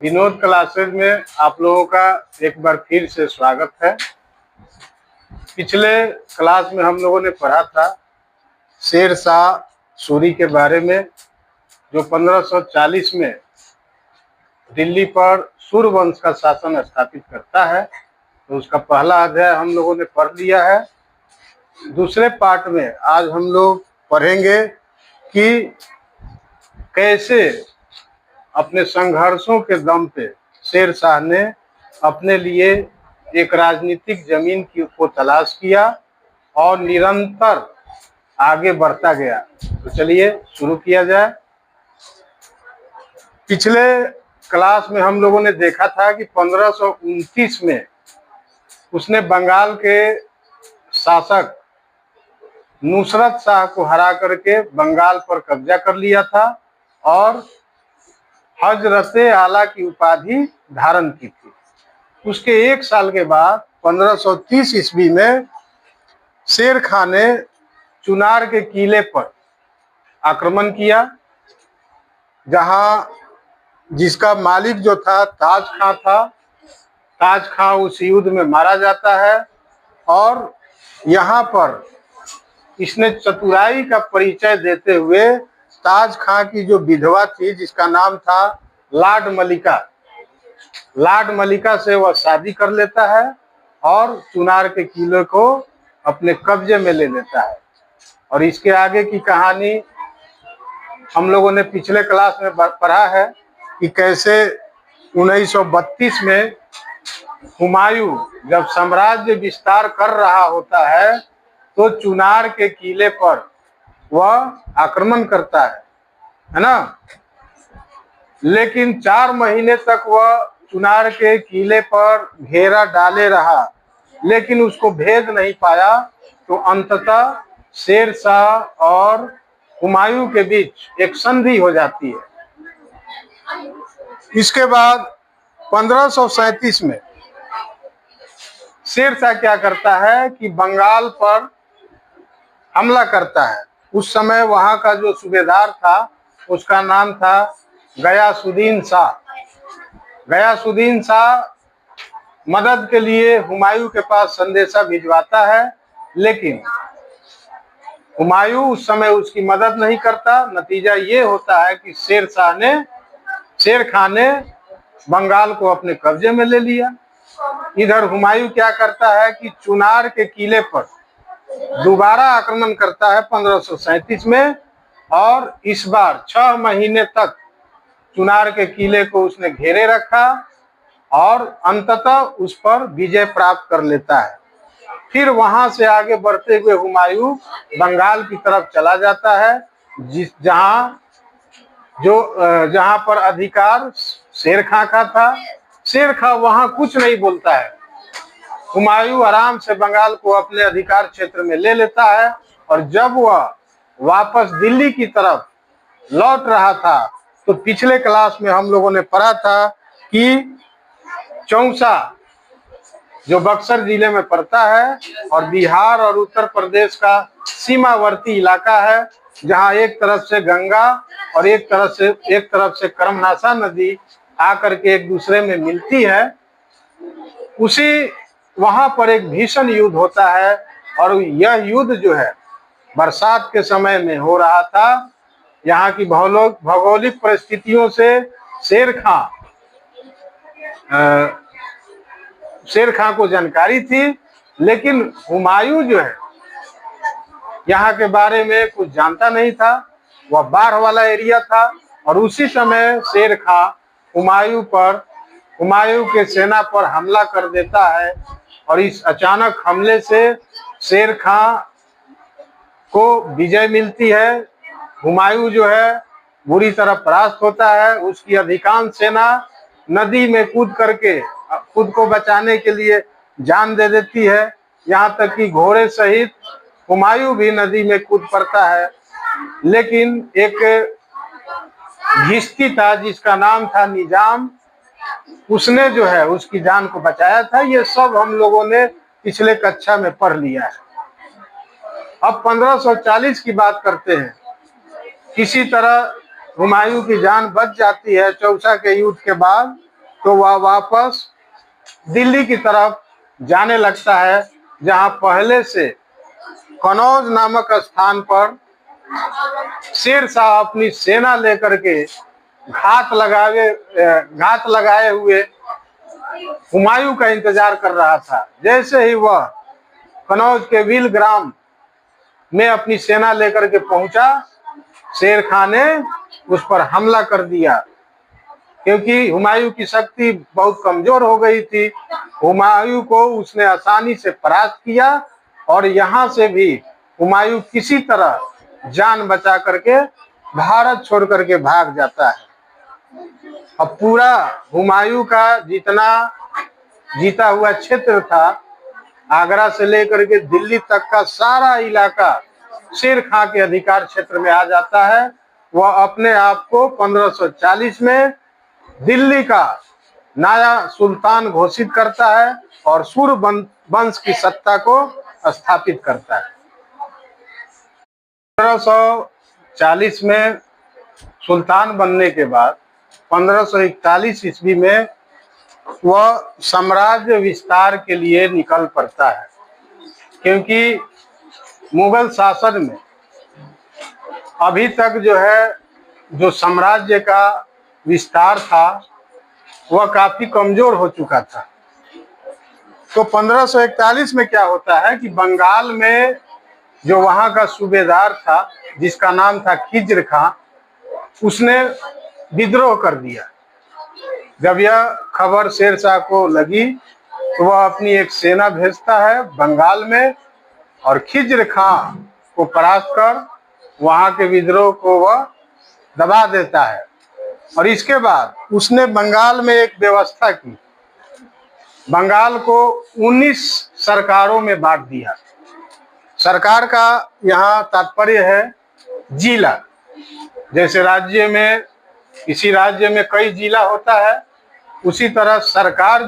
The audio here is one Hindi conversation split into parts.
विनोद क्लासेज में आप लोगों का एक बार फिर से स्वागत है। पिछले क्लास में हम लोगों ने पढ़ा था शेर शाह सूरी के बारे में, जो 1540 में दिल्ली पर सूर्यवंश का शासन स्थापित करता है। तो उसका पहला अध्याय हम लोगों ने पढ़ लिया है। दूसरे पार्ट में आज हम लोग पढ़ेंगे कि कैसे अपने संघर्षों के दम पे शेर शाह ने अपने लिए एक राजनीतिक जमीन को तलाश किया और निरंतर आगे बढ़ता गया। तो चलिए शुरू किया जाए। पिछले क्लास में हम लोगों ने देखा था कि 1529 में उसने बंगाल के शासक नुसरत शाह को हरा करके बंगाल पर कब्जा कर लिया था और हजरते आला की उपाधि धारण की थी। उसके एक साल के बाद 1530 ईस्वी में शेर खां ने चुनार के किले पर आक्रमण किया, जिसका मालिक जो था ताज खां था। ताज खां उस युद्ध में मारा जाता है और यहाँ पर इसने चतुराई का परिचय देते हुए ताज खां की जो विधवा थी, जिसका नाम था लाड मलिका से वह शादी कर लेता है और चुनार के किले को अपने कब्जे में ले लेता है। और इसके आगे की कहानी हम लोगों ने पिछले क्लास में पढ़ा है कि कैसे 1932 में हुमायूं जब साम्राज्य विस्तार कर रहा होता है तो चुनार के किले पर वह आक्रमण करता है ना। लेकिन 4 महीने तक वह चुनार के किले पर घेरा डाले रहा, लेकिन उसको भेद नहीं पाया। तो अंततः शेर शाह और हुमायूं के बीच एक संधि हो जाती है। इसके बाद 1537 में शेर शाह क्या करता है कि बंगाल पर हमला करता है। उस समय वहां का जो सूबेदार था उसका नाम था गयासुद्दीन शाह मदद के लिए हुमायूं के पास संदेशा भिजवाता है, लेकिन हुमायूं उस समय उसकी मदद नहीं करता। नतीजा ये होता है कि शेर खां ने बंगाल को अपने कब्जे में ले लिया। इधर हुमायूं क्या करता है कि चुनार के किले पर दोबारा आक्रमण करता है 1537 में, और इस बार 6 महीने तक चुनार के किले को उसने घेरे रखा और अंततः उस पर विजय प्राप्त कर लेता है। फिर वहां से आगे बढ़ते हुए हुमायूं बंगाल की तरफ चला जाता है, जहां पर अधिकार शेर खां का था। शेर खां वहां कुछ नहीं बोलता है। हुमायूं आराम से बंगाल को अपने अधिकार क्षेत्र में ले लेता है और जब वह वापस दिल्ली की तरफ लौट रहा था तो पिछले क्लास में हम लोगों ने पढ़ा था कि चौसा जो बक्सर जिले में पड़ता है और बिहार और उत्तर प्रदेश का सीमावर्ती इलाका है, जहां एक तरफ से गंगा और एक तरफ से कर्मनाशा नदी आकर के एक दूसरे में मिलती है। वहां पर एक भीषण युद्ध होता है और यह युद्ध जो है बरसात के समय में हो रहा था। यहाँ की भौगोलिक परिस्थितियों से शेर खां को जानकारी थी, लेकिन हुमायूं जो है यहाँ के बारे में कुछ जानता नहीं था। वह बाढ़ वाला एरिया था और उसी समय शेर खां हुमायूं के सेना पर हमला कर देता है और इस अचानक हमले से शेर खां को विजय मिलती है। हुमायूं जो है बुरी तरह परास्त होता है। उसकी अधिकांश सेना नदी में कूद करके खुद को बचाने के लिए जान दे देती है। यहाँ तक कि घोड़े सहित हुमायूं भी नदी में कूद पड़ता है, लेकिन एक घिस्ती था जिसका नाम था निजाम, उसने जो है उसकी जान को बचाया था। ये सब हम लोगों ने पिछले कक्षा में पढ़ लिया है। अब 1540 की बात करते हैं। किसी तरह हुमायूं की जान बच जाती है चौसा के युद्ध के बाद, तो वह वापस दिल्ली की तरफ जाने लगता है, जहां पहले से कनौज नामक स्थान पर शेर शाह अपनी सेना लेकर के घात लगाए हुए हुमायूं का इंतजार कर रहा था। जैसे ही वह कनौज के विल ग्राम में अपनी सेना लेकर के पहुंचा, शेर खान ने उस पर हमला कर दिया, क्योंकि हुमायूं की शक्ति बहुत कमजोर हो गई थी। हुमायूं को उसने आसानी से परास्त किया और यहाँ से भी हुमायूं किसी तरह जान बचा करके भारत छोड़ करके भाग जाता है। अब पूरा हुमायूं का जितना जीता हुआ क्षेत्र था, आगरा से लेकर के दिल्ली तक का सारा इलाका शेर खां के अधिकार क्षेत्र में आ जाता है। वह अपने आप को 1540 में दिल्ली का नया सुल्तान घोषित करता है और सुर वंश की सत्ता को स्थापित करता है। 1540 में सुल्तान बनने के बाद 1541 ईस्वी में वह साम्राज्य विस्तार के लिए निकल पड़ता है, क्योंकि मुगल शासन में अभी तक जो साम्राज्य का विस्तार था वह काफी कमजोर हो चुका था। तो 1541 में क्या होता है कि बंगाल में जो वहां का सूबेदार था, जिसका नाम था खिज्र खां, उसने विद्रोह कर दिया। जब यह खबर शेरशाह को लगी तो वह अपनी एक सेना भेजता है बंगाल में और खिज्र खां को परास्त कर वहां के विद्रोह को वह दबा देता है। और इसके बाद उसने बंगाल में एक व्यवस्था की, बंगाल को 19 सरकारों में बांट दिया। सरकार का यहाँ तात्पर्य है जिला। जैसे राज्य में, किसी राज्य में कई जिला होता है, उसी तरह सरकार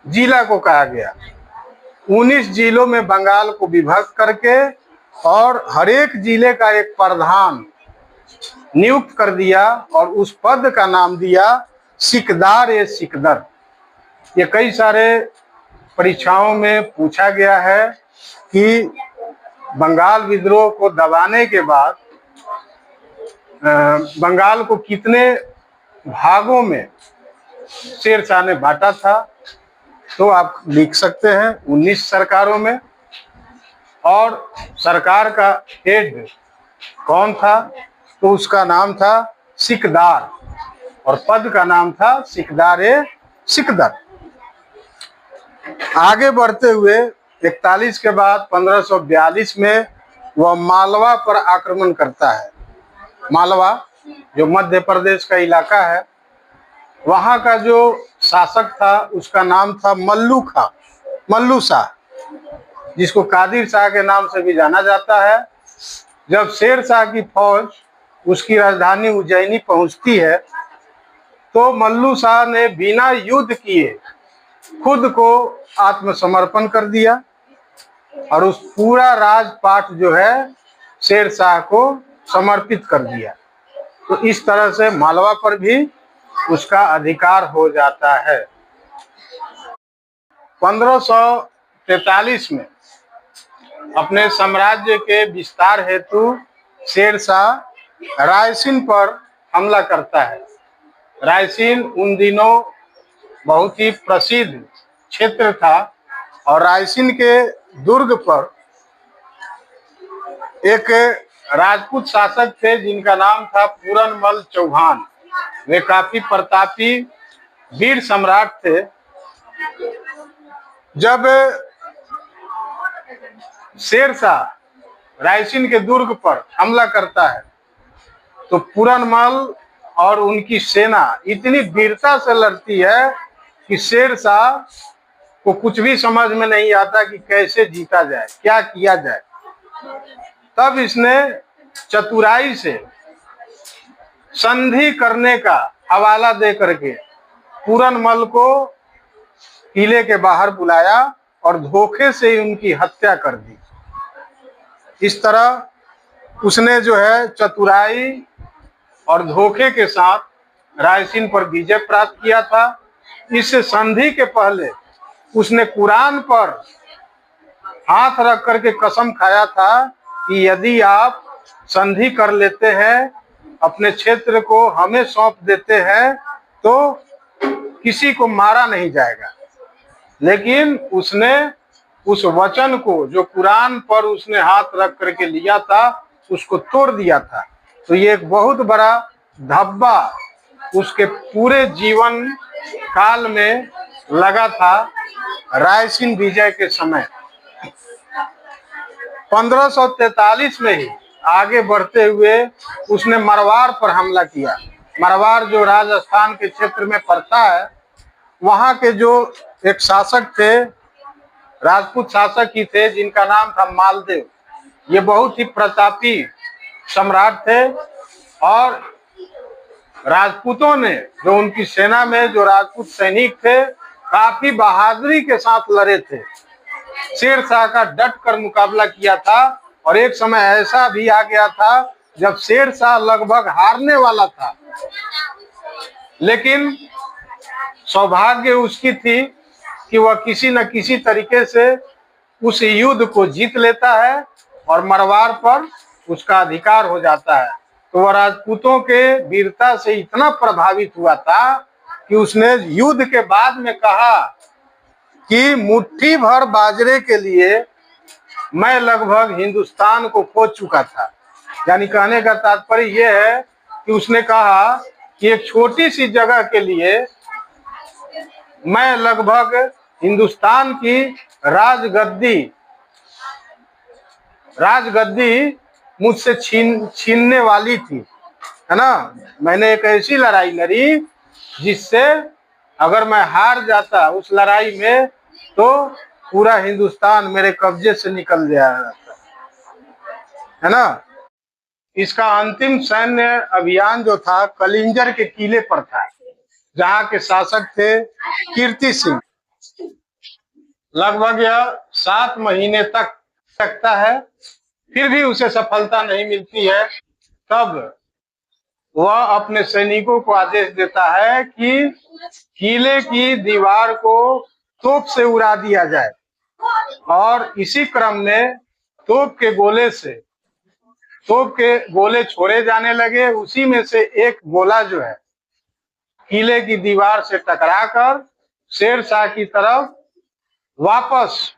जिला को कहा गया। 19 जिलों में बंगाल को विभक्त करके और हर एक जिले का एक प्रधान नियुक्त कर दिया और उस पद का नाम दिया सिकदार-ए-सिकदर। ये कई सारे परीक्षाओं में पूछा गया है कि बंगाल विद्रोह को दबाने के बाद बंगाल को कितने भागों में शेरशाह ने बांटा था। तो आप लिख सकते हैं 19 सरकारों में। और सरकार का हेड कौन था? तो उसका नाम था सिकदार और पद का नाम था सिकदार-ए-सिकदर। आगे बढ़ते हुए 41 के बाद 1542 में वह मालवा पर आक्रमण करता है। मालवा जो मध्य प्रदेश का इलाका है, वहाँ का जो शासक था उसका नाम था मल्लू शाह, जिसको कादिर शाह के नाम से भी जाना जाता है। जब शेरशाह की फौज उसकी राजधानी उज्जैनी पहुंचती है तो मल्लू शाह ने बिना युद्ध किए खुद को आत्मसमर्पण कर दिया और उस पूरा राजपाट शेरशाह को समर्पित कर दिया। तो इस तरह से मालवा पर भी उसका अधिकार हो जाता है। 1543 में अपने साम्राज्य के विस्तार हेतु शेरशाह रायसीन पर हमला करता है। रायसीन उन दिनों बहुत ही प्रसिद्ध क्षेत्र था और रायसीन के दुर्ग पर एक राजपूत शासक थे जिनका नाम था पूरनमल चौहान। वे काफी प्रतापी वीर सम्राट थे। जब शेरशाह रायसीन के दुर्ग पर हमला करता है तो पूरनमल और उनकी सेना इतनी वीरता से लड़ती है कि शेरशाह को कुछ भी समझ में नहीं आता कि कैसे जीता जाए, क्या किया जाए। तब इसने चतुराई से संधि करने का हवाला दे करके पूरनमल को किले के बाहर बुलाया और धोखे से ही उनकी हत्या कर दी। इस तरह उसने चतुराई और धोखे के साथ रायसीन पर विजय प्राप्त किया था इस संधि के पहले उसने कुरान पर हाथ रख करके कसम खाया था कि यदि आप संधि कर लेते हैं, अपने क्षेत्र को हमें सौंप देते हैं, तो किसी को मारा नहीं जाएगा। लेकिन उसने उस वचन को, जो कुरान पर उसने हाथ रख करके लिया था, उसको तोड़ दिया था। तो ये एक बहुत बड़ा धब्बा उसके पूरे जीवन काल में लगा था। रायसीन विजय के समय 1543 में ही आगे बढ़ते हुए उसने मरवाड़ पर हमला किया। मरवाड़ जो राजस्थान के क्षेत्र में पड़ता है, वहां के जो एक शासक थे, राजपूत शासक ही थे, जिनका नाम था मालदेव। ये बहुत ही प्रतापी सम्राट थे और राजपूतों ने, जो उनकी सेना में जो राजपूत सैनिक थे, काफी बहादुरी के साथ लड़े थे। शेरशाह का डट कर मुकाबला किया था और एक समय ऐसा भी आ गया था जब शेरशाह लगभग हारने वाला था, लेकिन सौभाग्य उसकी थी कि वह किसी न किसी तरीके से उस युद्ध को जीत लेता है और मरवाड़ पर उसका अधिकार हो जाता है। तो वह राजपूतों के वीरता से इतना प्रभावित हुआ था कि उसने युद्ध के बाद में कहा कि मुट्ठी भर बाजरे के लिए मैं लगभग हिंदुस्तान को खोज चुका था। यानी कहने का तात्पर्य यह है कि उसने कहा कि एक छोटी सी जगह के लिए मैं लगभग हिंदुस्तान की राजगद्दी मुझसे छीनने वाली थी, है ना। मैंने एक ऐसी लड़ाई लड़ी जिससे अगर मैं हार जाता उस लड़ाई में, तो पूरा हिंदुस्तान मेरे कब्जे से निकल जाता, है ना। इसका अंतिम सैन्य अभियान जो था कलिंजर के किले पर था, जहाँ के शासक थे कीर्ति सिंह। लगभग यह 7 महीने तक लगता है, फिर भी उसे सफलता नहीं मिलती है। तब वह अपने सैनिकों को आदेश देता है कि किले की दीवार को तोप से उड़ा दिया जाए, और इसी क्रम में तोप के गोले छोड़े जाने लगे। उसी में से एक गोला जो है किले की दीवार से टकराकर शेरशाह की तरफ वापस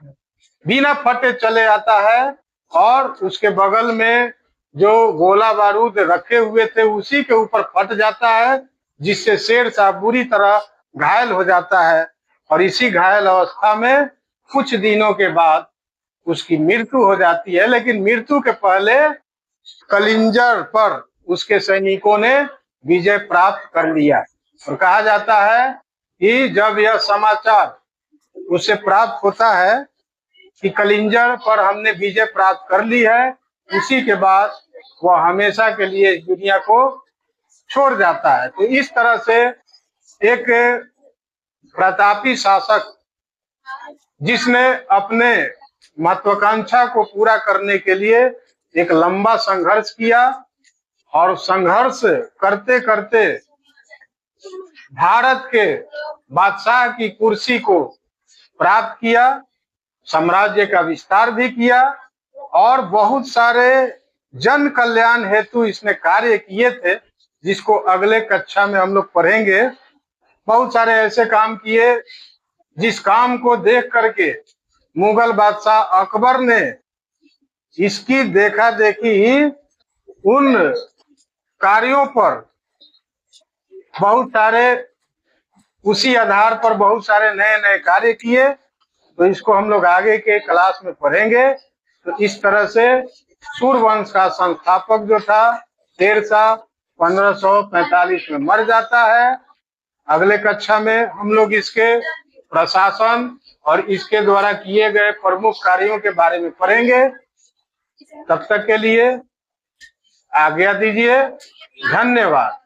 बिना फटे चले आता है, और उसके बगल में जो गोला बारूद रखे हुए थे उसी के ऊपर फट जाता है, जिससे शेरशाह बुरी तरह घायल हो जाता है। और इसी घायल अवस्था में कुछ दिनों के बाद उसकी मृत्यु हो जाती है। लेकिन मृत्यु के पहले कलिंजर पर उसके सैनिकों ने विजय प्राप्त कर लिया। और कहा जाता है कि जब यह समाचार उसे प्राप्त होता है कि कलिंजर पर हमने विजय प्राप्त कर ली है, उसी के बाद वह हमेशा के लिए इस दुनिया को छोड़ जाता है। तो इस तरह से एक प्रतापी शासक, जिसने अपने महत्वाकांक्षा को पूरा करने के लिए एक लंबा संघर्ष किया, और संघर्ष करते करते भारत के बादशाह की कुर्सी को प्राप्त किया, साम्राज्य का विस्तार भी किया, और बहुत सारे जन कल्याण हेतु इसने कार्य किए थे, जिसको अगले कक्षा में हम लोग पढ़ेंगे। बहुत सारे ऐसे काम किए जिस काम को देख करके मुगल बादशाह अकबर ने इसकी देखा देखी ही उन कार्यों पर बहुत सारे, उसी आधार पर बहुत सारे नए नए कार्य किए। तो इसको हम लोग आगे के क्लास में पढ़ेंगे। तो इस तरह से सूर्यवंश का संस्थापक जो था शेरशाह 1545 में मर जाता है। अगले कक्षा में हम लोग इसके प्रशासन और इसके द्वारा किए गए प्रमुख कार्यों के बारे में पढ़ेंगे। तब तक के लिए आज्ञा दीजिए। धन्यवाद।